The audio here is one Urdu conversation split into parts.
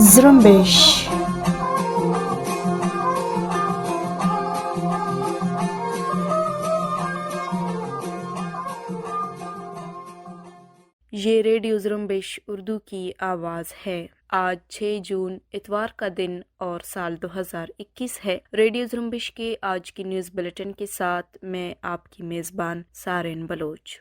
زرمبش. یہ ریڈیو زرمبش اردو کی آواز ہے۔ آج 6 جون اتوار کا دن اور سال 2021 ہے۔ ریڈیو زرمبش کے آج کی نیوز بلیٹن کے ساتھ میں آپ کی میزبان سارین بلوچ۔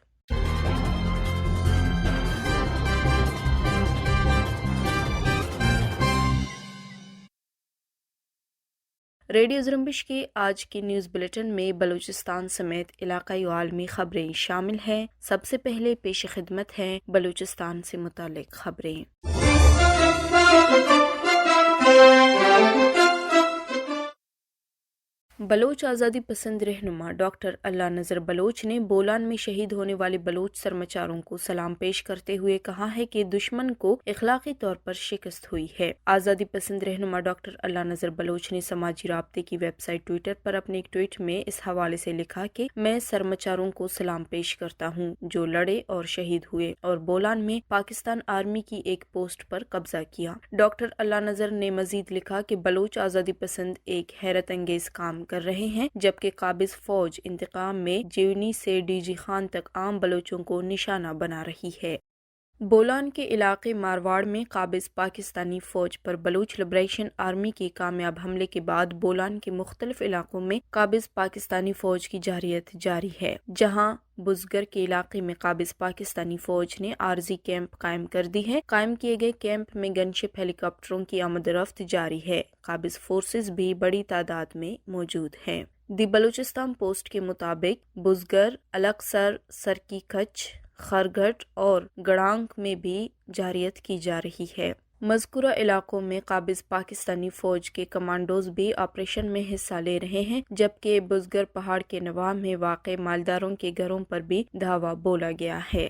ریڈیو زرمبش کے آج کی نیوز بلیٹن میں بلوچستان سمیت علاقائی و عالمی خبریں شامل ہیں۔ سب سے پہلے پیش خدمت ہیں بلوچستان سے متعلق خبریں۔ بلوچ آزادی پسند رہنما ڈاکٹر اللہ نذر بلوچ نے بولان میں شہید ہونے والے بلوچ سرمچاروں کو سلام پیش کرتے ہوئے کہا ہے کہ دشمن کو اخلاقی طور پر شکست ہوئی ہے۔ آزادی پسند رہنما ڈاکٹر اللہ نذر بلوچ نے سماجی رابطے کی ویب سائٹ ٹویٹر پر اپنے ایک ٹویٹ میں اس حوالے سے لکھا کہ میں سرمچاروں کو سلام پیش کرتا ہوں جو لڑے اور شہید ہوئے اور بولان میں پاکستان آرمی کی ایک پوسٹ پر قبضہ کیا۔ ڈاکٹر اللہ نذر نے مزید لکھا کہ بلوچ آزادی پسند ایک حیرت انگیز کام کر رہے ہیں، جبکہ قابض فوج انتقام میں جیونی سے ڈی جی خان تک عام بلوچوں کو نشانہ بنا رہی ہے۔ بولان کے علاقے مارواڑ میں قابض پاکستانی فوج پر بلوچ لبریشن آرمی کے کامیاب حملے کے بعد بولان کے مختلف علاقوں میں قابض پاکستانی فوج کی جارحیت جاری ہے، جہاں بزگر کے علاقے میں قابض پاکستانی فوج نے عارضی کیمپ قائم کر دی ہے۔ قائم کیے گئے کیمپ میں گن شپ ہیلی کاپٹروں کی آمد و رفت جاری ہے۔ قابض فورسز بھی بڑی تعداد میں موجود ہیں۔ دی بلوچستان پوسٹ کے مطابق بزگر، الکسر، سرکی کچھ، خرگھٹ اور گڑانک میں بھی جارحیت کی جا رہی ہے۔ مذکورہ علاقوں میں قابض پاکستانی فوج کے کمانڈوز بھی آپریشن میں حصہ لے رہے ہیں، جبکہ بزگر پہاڑ کے نواح میں واقع مالداروں کے گھروں پر بھی دھاوا بولا گیا ہے۔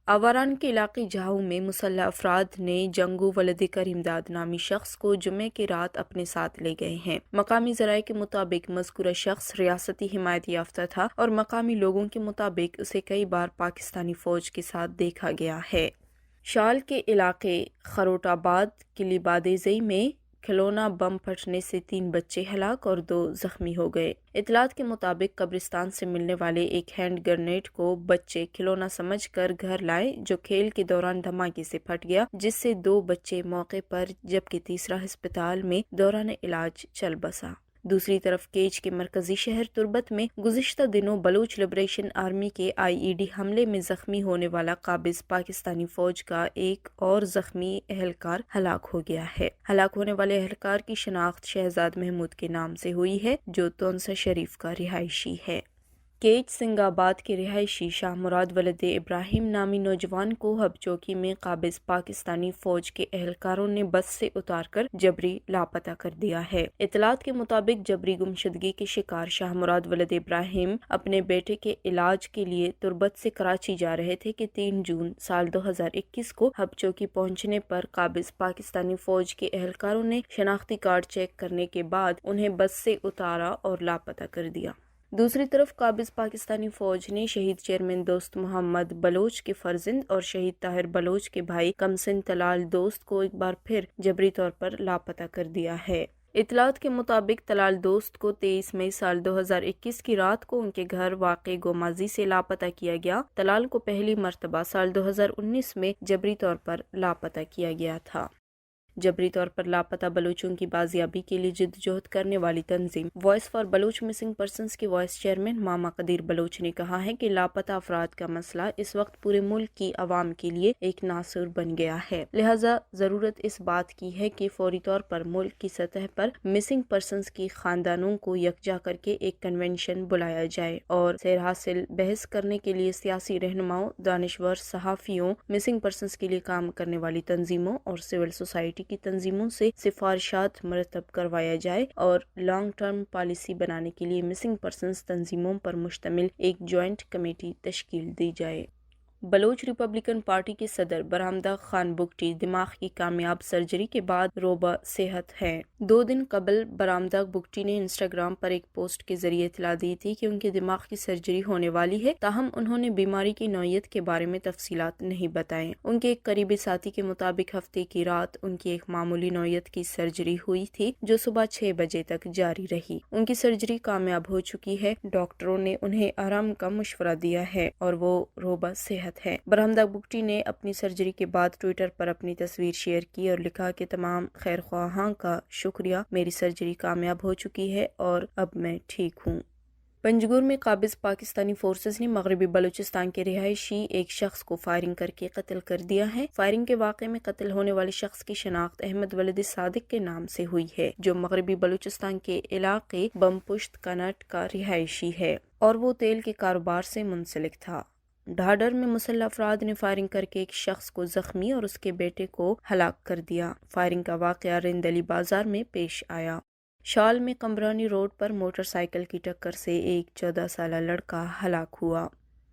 آواران کے علاقے جہاؤ میں مسلح افراد نے جنگو ولد کریم داد نامی شخص کو جمعے کی رات اپنے ساتھ لے گئے ہیں۔ مقامی ذرائع کے مطابق مذکورہ شخص ریاستی حمایت یافتہ تھا اور مقامی لوگوں کے مطابق اسے کئی بار پاکستانی فوج کے ساتھ دیکھا گیا ہے۔ شال کے علاقے خروٹ آباد قلی بادیزئی میں کھلونا بم پھٹنے سے 3 بچے ہلاک اور 2 زخمی ہو گئے۔ اطلاعات کے مطابق قبرستان سے ملنے والے ایک ہینڈ گرنیڈ کو بچے کھلونا سمجھ کر گھر لائے، جو کھیل کے دوران دھماکے سے پھٹ گیا، جس سے 2 بچے موقع پر جبکہ تیسرا ہسپتال میں دوران علاج چل بسا۔ دوسری طرف کیچ کے مرکزی شہر تربت میں گزشتہ دنوں بلوچ لبریشن آرمی کے IED حملے میں زخمی ہونے والا قابض پاکستانی فوج کا ایک اور زخمی اہلکار ہلاک ہو گیا ہے۔ ہلاک ہونے والے اہلکار کی شناخت شہزاد محمود کے نام سے ہوئی ہے، جو تونسا شریف کا رہائشی ہے۔ کیچ سنگ آباد کے رہائشی شاہ مراد ولد ابراہیم نامی نوجوان کو ہب چوکی میں قابض پاکستانی فوج کے اہلکاروں نے بس سے اتار کر جبری لاپتہ کر دیا ہے۔ اطلاعات کے مطابق جبری گمشدگی کے شکار شاہ مراد ولد ابراہیم اپنے بیٹے کے علاج کے لیے تربت سے کراچی جا رہے تھے کہ 3 جون سال 2021 کو ہب چوکی پہنچنے پر قابض پاکستانی فوج کے اہلکاروں نے شناختی کارڈ چیک کرنے کے بعد انہیں بس سے اتارا اور لاپتہ کر دیا۔ دوسری طرف قابض پاکستانی فوج نے شہید چیئرمین دوست محمد بلوچ کے فرزند اور شہید طاہر بلوچ کے بھائی کمسن طلال دوست کو ایک بار پھر جبری طور پر لاپتہ کر دیا ہے۔ اطلاعات کے مطابق طلال دوست کو 23 مئی سال 2021 کی رات کو ان کے گھر واقع گومازی سے لاپتہ کیا گیا۔ طلال کو پہلی مرتبہ سال 2019 میں جبری طور پر لاپتہ کیا گیا تھا۔ جبری طور پر لاپتہ بلوچوں کی بازیابی کے لیے جدوجہد کرنے والی تنظیم voice for Baloch missing persons کے وائس چیئرمین ماما قدیر بلوچ نے کہا ہے کہ لاپتہ افراد کا مسئلہ اس وقت پورے ملک کی عوام کے لیے ایک ناسور بن گیا ہے، لہذا ضرورت اس بات کی ہے کہ فوری طور پر ملک کی سطح پر مسنگ پرسنز کی خاندانوں کو یکجا کر کے ایک کنونشن بلایا جائے اور سیر حاصل بحث کرنے کے لیے سیاسی رہنماؤں، دانشور، صحافیوں، مسنگ پرسنز کے لیے کام کرنے والی تنظیموں اور سول سوسائٹی کی تنظیموں سے سفارشات مرتب کروایا جائے اور لانگ ٹرم پالیسی بنانے کے لیے مسنگ پرسنز تنظیموں پر مشتمل ایک جوائنٹ کمیٹی تشکیل دی جائے۔ بلوچ ریپبلکن پارٹی کے صدر برہمدہ خان بگٹی دماغ کی کامیاب سرجری کے بعد روبہ صحت ہیں۔ 2 دن قبل برہمدہ بگٹی نے انسٹاگرام پر ایک پوسٹ کے ذریعے اطلاع دی تھی کہ ان کے دماغ کی سرجری ہونے والی ہے، تاہم انہوں نے بیماری کی نوعیت کے بارے میں تفصیلات نہیں بتائیں۔ ان کے ایک قریبی ساتھی کے مطابق ہفتے کی رات ان کی ایک معمولی نوعیت کی سرجری ہوئی تھی جو صبح 6 بجے تک جاری رہی۔ ان کی سرجری کامیاب ہو چکی ہے، ڈاکٹروں نے انہیں آرام کا مشورہ دیا ہے اور وہ روبہ صحت ہے۔ برہمدہ بگٹی نے اپنی سرجری کے بعد ٹویٹر پر اپنی تصویر شیئر کی اور لکھا کہ تمام خیر خواہاں کا شکریہ، میری سرجری کامیاب ہو چکی ہے اور اب میں ٹھیک ہوں۔ پنجگور میں قابض پاکستانی فورسز نے مغربی بلوچستان کے رہائشی ایک شخص کو فائرنگ کر کے قتل کر دیا ہے۔ فائرنگ کے واقعے میں قتل ہونے والے شخص کی شناخت احمد ولد صادق کے نام سے ہوئی ہے، جو مغربی بلوچستان کے علاقے بم پشت کنٹ کا رہائشی ہے اور وہ تیل کے کاروبار سے منسلک تھا۔ ڈھاڈر میں مسلح افراد نے فائرنگ کر کے ایک شخص کو زخمی اور اس کے بیٹے کو ہلاک کر دیا۔ فائرنگ کا واقعہ رند علی بازار میں پیش آیا۔ شال میں قمرانی روڈ پر موٹر سائیکل کی ٹکر سے ایک 14 سالہ لڑکا ہلاک ہوا۔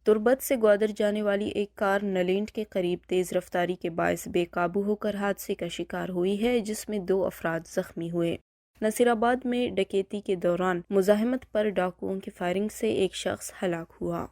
تربت سے گوادر جانے والی ایک کار نلینڈ کے قریب تیز رفتاری کے باعث بے قابو ہو کر حادثے کا شکار ہوئی ہے، جس میں 2 افراد زخمی ہوئے۔ نصیر آباد میں ڈکیتی کے دوران مزاحمت پر ڈاکوؤں کی فائرنگ سے ایک شخص ہلاک ہوا۔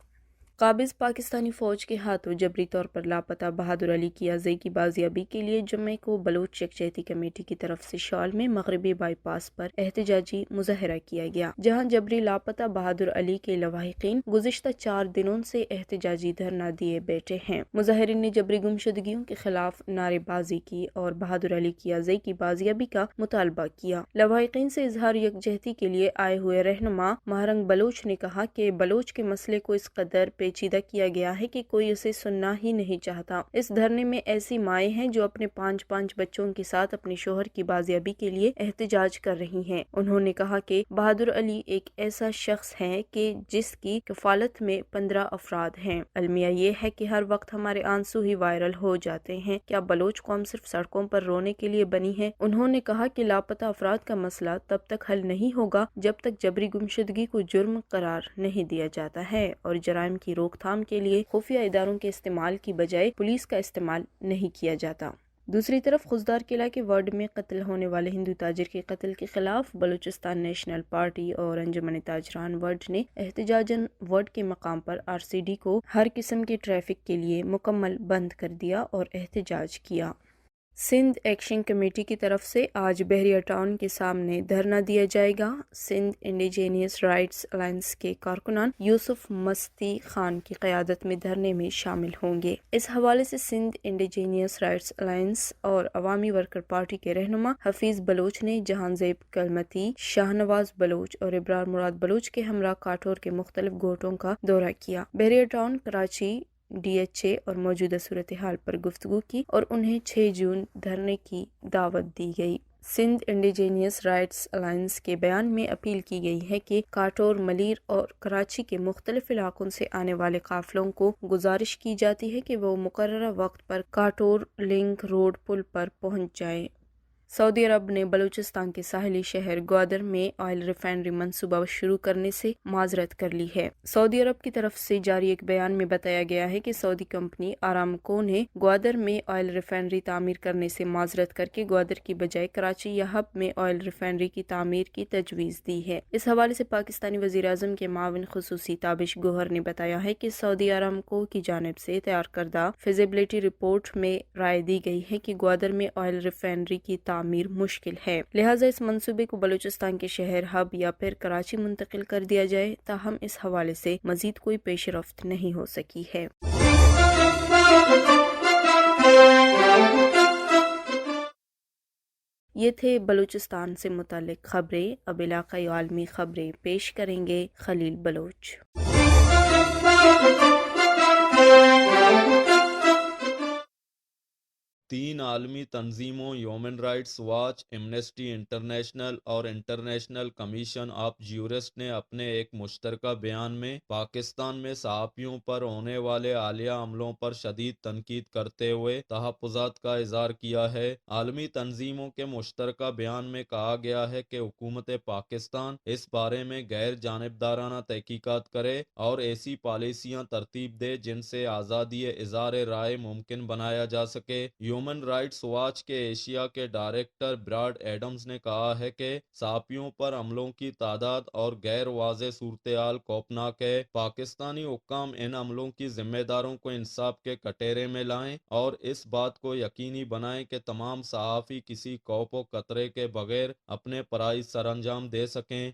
قابض پاکستانی فوج کے ہاتھوں جبری طور پر لاپتہ بہادر علی کی اعضاء کی بازیابی کے لیے جمعے کو بلوچ یکجہتی کمیٹی کی طرف سے شال میں مغربی بائی پاس پر احتجاجی مظاہرہ کیا گیا، جہاں جبری لاپتہ بہادر علی کے لواحقین گزشتہ 4 دنوں سے احتجاجی دھرنا دیے بیٹھے ہیں۔ مظاہرین نے جبری گمشدگیوں کے خلاف نعرے بازی کی اور بہادر علی کی اعضاء کی بازیابی کا مطالبہ کیا۔ لواحقین سے اظہار یکجہتی کے لیے آئے ہوئے رہنما مہرنگ بلوچ نے کہا کہ بلوچ کے مسئلے کو اس قدر پیچیدہ کیا گیا ہے کہ کوئی اسے سننا ہی نہیں چاہتا۔ اس دھرنے میں ایسی مائیں ہیں جو اپنے 5 بچوں کے ساتھ اپنے شوہر کی بازیابی کے لیے احتجاج کر رہی ہیں۔ انہوں نے کہا کہ بہادر علی ایک ایسا شخص ہے کہ جس کی کفالت میں 15 افراد ہیں۔ المیہ یہ ہے کہ ہر وقت ہمارے آنسو ہی وائرل ہو جاتے ہیں۔ کیا بلوچ قوم صرف سڑکوں پر رونے کے لیے بنی ہے؟ انہوں نے کہا کہ لاپتہ افراد کا مسئلہ تب تک حل نہیں ہوگا جب تک جبری گمشدگی کو جرم قرار نہیں دیا جاتا ہے اور جرائم کی روک تھام کے لیے خفیہ اداروں کے استعمال کی بجائے پولیس کا استعمال نہیں کیا جاتا۔ دوسری طرف خضدار قلعہ کے وارڈ میں قتل ہونے والے ہندو تاجر کے قتل کے خلاف بلوچستان نیشنل پارٹی اور انجمن تاجران وارڈ نے احتجاجاً وارڈ کے مقام پر RCD کو ہر قسم کے ٹریفک کے لیے مکمل بند کر دیا اور احتجاج کیا۔ سندھ ایکشن کمیٹی کی طرف سے آج بحریہ ٹاؤن کے سامنے دھرنا دیا جائے گا۔ سندھ انڈیجینئس رائٹس الائنس کے کارکنان یوسف مستی خان کی قیادت میں دھرنے میں شامل ہوں گے۔ اس حوالے سے سندھ انڈیجینئس رائٹس الائنس اور عوامی ورکر پارٹی کے رہنما حفیظ بلوچ نے جہان زیب کلمتی، شاہ نواز بلوچ اور ابرار مراد بلوچ کے ہمراہ کاٹور کے مختلف گوٹوں کا دورہ کیا، بحریہ ٹاؤن، کراچی، DHA اور موجودہ صورتحال پر گفتگو کی اور انہیں 6 جون دھرنے کی دعوت دی گئی۔ سندھ انڈیجینئس رائٹس الائنس کے بیان میں اپیل کی گئی ہے کہ کاٹور، ملیر اور کراچی کے مختلف علاقوں سے آنے والے قافلوں کو گزارش کی جاتی ہے کہ وہ مقررہ وقت پر کاٹور لنک روڈ پل پر پہنچ جائیں۔ سعودی عرب نے بلوچستان کے ساحلی شہر گوادر میں آئل ریفائنری منصوبہ شروع کرنے سے معذرت کر لی ہے۔ سعودی عرب کی طرف سے جاری ایک بیان میں بتایا گیا ہے کہ سعودی کمپنی آرامکو نے گوادر میں آئل ریفائنری تعمیر کرنے سے معذرت کر کے گوادر کی بجائے کراچی یا ہب میں آئل ریفائنری کی تعمیر کی تجویز دی ہے۔ اس حوالے سے پاکستانی وزیر اعظم کے معاون خصوصی تابش گوہر نے بتایا ہے کہ سعودی آرامکو کی جانب سے تیار کردہ فیزیبلٹی رپورٹ میں رائے دی گئی ہے کہ گوادر میں آئل ریفائنری کی تعمیر مشکل ہے، لہٰذا اس منصوبے کو بلوچستان کے شہر ہب یا پھر کراچی منتقل کر دیا جائے، تاہم اس حوالے سے مزید کوئی پیش رفت نہیں ہو سکی ہے۔ یہ تھے بلوچستان سے متعلق خبریں۔ اب علاقائی عالمی خبریں پیش کریں گے خلیل بلوچ۔ 3 عالمی تنظیموں human rights watch, Amnesty international اور انٹرنیشنل کمیشن آف جیورسٹ نے اپنے ایک مشترکہ بیان میں پاکستان میں صحافیوں پر ہونے والے حالیہ حملوں پر شدید تنقید کرتے ہوئے تحفظات کا اظہار کیا ہے۔ عالمی تنظیموں کے مشترکہ بیان میں کہا گیا ہے کہ حکومت پاکستان اس بارے میں غیر جانبدارانہ تحقیقات کرے اور ایسی پالیسیاں ترتیب دے جن سے آزادی اظہار رائے ممکن بنایا جا سکے۔ ہیومن رائٹس واچ کے ایشیا کے ڈائریکٹر براڈ ایڈمز نے کہا ہے کہ صحافیوں پر حملوں کی تعداد اور غیر واضح صورتحال خوفناک ہے۔ پاکستانی حکام ان حملوں کی ذمہ داروں کو انصاف کے کٹہرے میں لائیں اور اس بات کو یقینی بنائیں کہ تمام صحافی کسی خوف و خطرے کے بغیر اپنے فرائض سر انجام دے سکیں۔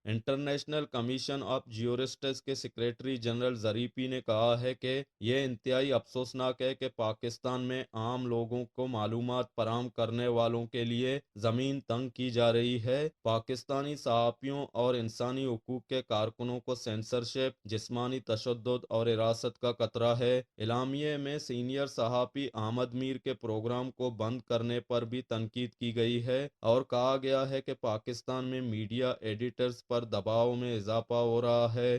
انٹرنیشنل کمیشن آف جیورسٹس کے سیکریٹری جنرل ظریفی نے کہا ہے کہ یہ انتہائی افسوسناک ہے کہ پاکستان میں عام لوگوں کو معلومات فراہم کرنے والوں کے لیے زمین تنگ کی جا رہی ہے۔ پاکستانی صحافیوں اور انسانی حقوق کے کارکنوں کو سینسرشپ، جسمانی تشدد اور حراست کا خطرہ ہے۔ اعلامیے میں سینئر صحافی احمد میر کے پروگرام کو بند کرنے پر بھی تنقید کی گئی ہے اور کہا گیا ہے کہ پاکستان میں میڈیا ایڈیٹرز پر دباؤ میں اضافہ ہو رہا ہے۔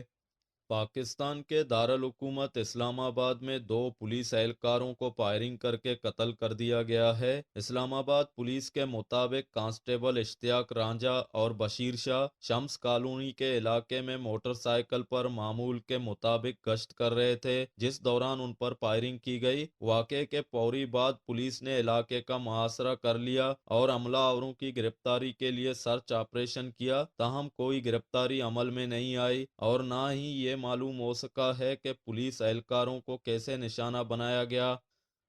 پاکستان کے دارالحکومت اسلام آباد میں 2 پولیس اہلکاروں کو فائرنگ کر کے قتل کر دیا گیا ہے۔ اسلام آباد پولیس کے مطابق کانسٹیبل اشتیاق رانجھا اور بشیر شاہ شمس کالونی کے علاقے میں موٹر سائیکل پر معمول کے مطابق گشت کر رہے تھے، جس دوران ان پر فائرنگ کی گئی۔ واقعے کے فوری بعد پولیس نے علاقے کا محاصرہ کر لیا اور حملہ آوروں کی گرفتاری کے لیے سرچ آپریشن کیا، تاہم کوئی گرفتاری عمل میں نہیں آئی اور نہ ہی یہ معلوم ہو سکا ہے کہ پولیس اہلکاروں کو کیسے نشانہ بنایا گیا۔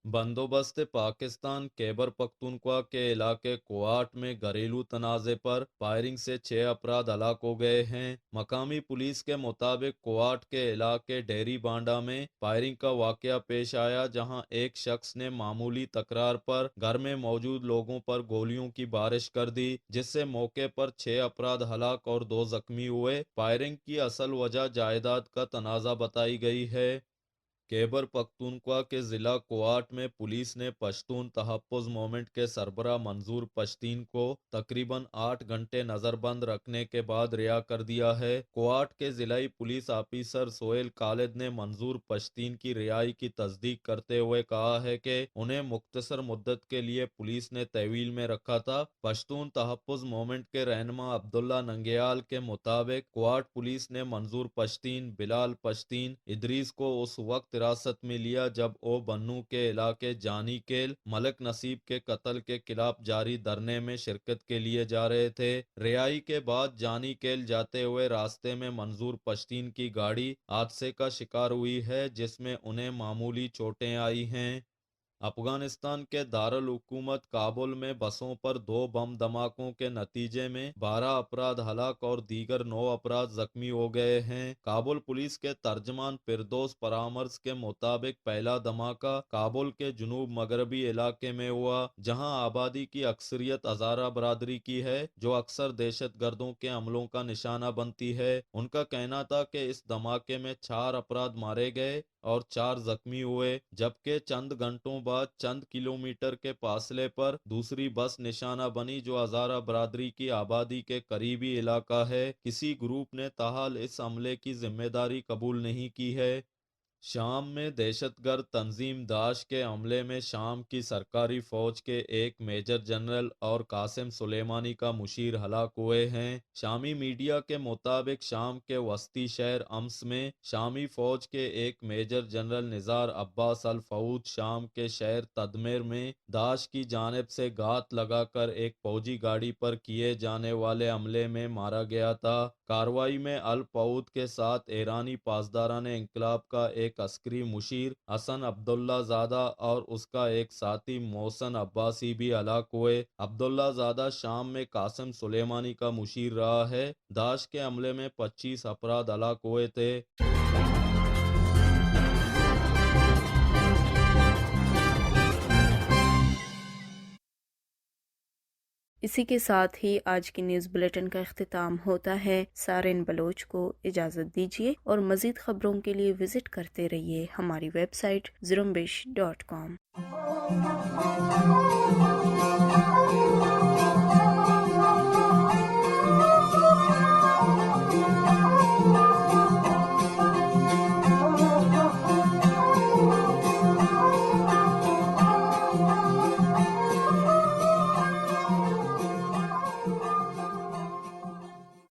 بندوبست پاکستان خیبر پختونخوا کے علاقے کوہاٹ میں گھریلو تنازع پر فائرنگ سے 6 افراد ہلاک ہو گئے ہیں۔ مقامی پولیس کے مطابق کوہاٹ کے علاقے ڈیری بانڈا میں فائرنگ کا واقعہ پیش آیا، جہاں ایک شخص نے معمولی تکرار پر گھر میں موجود لوگوں پر گولیوں کی بارش کر دی، جس سے موقع پر 6 افراد ہلاک اور 2 زخمی ہوئے۔ فائرنگ کی اصل وجہ جائیداد کا تنازع بتائی گئی ہے۔ خیبر پختونخوا کے ضلع کوہاٹ میں پولیس نے پشتون تحفظ موومنٹ کے سربراہ منظور پشتین کو تقریباً 8 گھنٹے نظر بند رکھنے کے بعد رہا کر دیا ہے۔ کوہاٹ کے ضلعی پولیس آفیسر سہیل خالد نے منظور پشتین کی رہائی کی تصدیق کرتے ہوئے کہا ہے کہ انہیں مختصر مدت کے لیے پولیس نے تحویل میں رکھا تھا۔ پشتون تحفظ موومنٹ کے رہنما عبداللہ ننگیال کے مطابق کوہاٹ پولیس نے منظور پشتین، بلال پشتین، ادریس کو اس وقت حراست میں لیا جب وہ بنو کے علاقے جانی کیل ملک نصیب کے قتل کے خلاف جاری دھرنے میں شرکت کے لیے جا رہے تھے۔ رہائی کے بعد جانی کیل جاتے ہوئے راستے میں منظور پشتین کی گاڑی حادثے کا شکار ہوئی ہے، جس میں انہیں معمولی چوٹیں آئی ہیں۔ افغانستان کے دارالحکومت کابل میں بسوں پر 2 بم دھماکوں کے نتیجے میں 12 افراد ہلاک اور دیگر 9 افراد زخمی ہو گئے ہیں۔ کابل پولیس کے ترجمان فردوس پرامرز کے مطابق پہلا دھماکہ کابل کے جنوب مغربی علاقے میں ہوا، جہاں آبادی کی اکثریت ہزارہ برادری کی ہے، جو اکثر دہشت گردوں کے حملوں کا نشانہ بنتی ہے۔ ان کا کہنا تھا کہ اس دھماکے میں 4 افراد مارے گئے اور 4 زخمی ہوئے، جبکہ چند گھنٹوں بعد چند کلومیٹر کے فاصلے پر دوسری بس نشانہ بنی جو ہزارہ برادری کی آبادی کے قریبی علاقہ ہے۔ کسی گروپ نے تاحال اس حملے کی ذمہ داری قبول نہیں کی ہے۔ شام میں دہشت گرد تنظیم داعش کے حملے میں شام کی سرکاری فوج کے ایک میجر جنرل اور قاسم سلیمانی کا مشیر ہلاک ہوئے ہیں۔ شامی میڈیا کے مطابق شام کے وسطی شہر امس میں شامی فوج کے ایک میجر جنرل نزار عباس الفؤاد شام کے شہر تدمیر میں داعش کی جانب سے گھات لگا کر ایک فوجی گاڑی پر کیے جانے والے حملے میں مارا گیا تھا۔ کارروائی میں الفؤاد کے ساتھ ایرانی پاسداران انقلاب کا ایک عسکری مشیر حسن عبداللہ زادہ اور اس کا ایک ساتھی محسن عباسی بھی ہلاک ہوئے۔ عبداللہ زادہ شام میں قاسم سلیمانی کا مشیر رہا ہے۔ داعش کے حملے میں 25 افراد ہلاک ہوئے تھے۔ اسی کے ساتھ ہی آج کی نیوز بلیٹن کا اختتام ہوتا ہے۔ سارن بلوچ کو اجازت دیجیے اور مزید خبروں کے لیے وزٹ کرتے رہیے ہماری ویب سائٹ زرمبش.com۔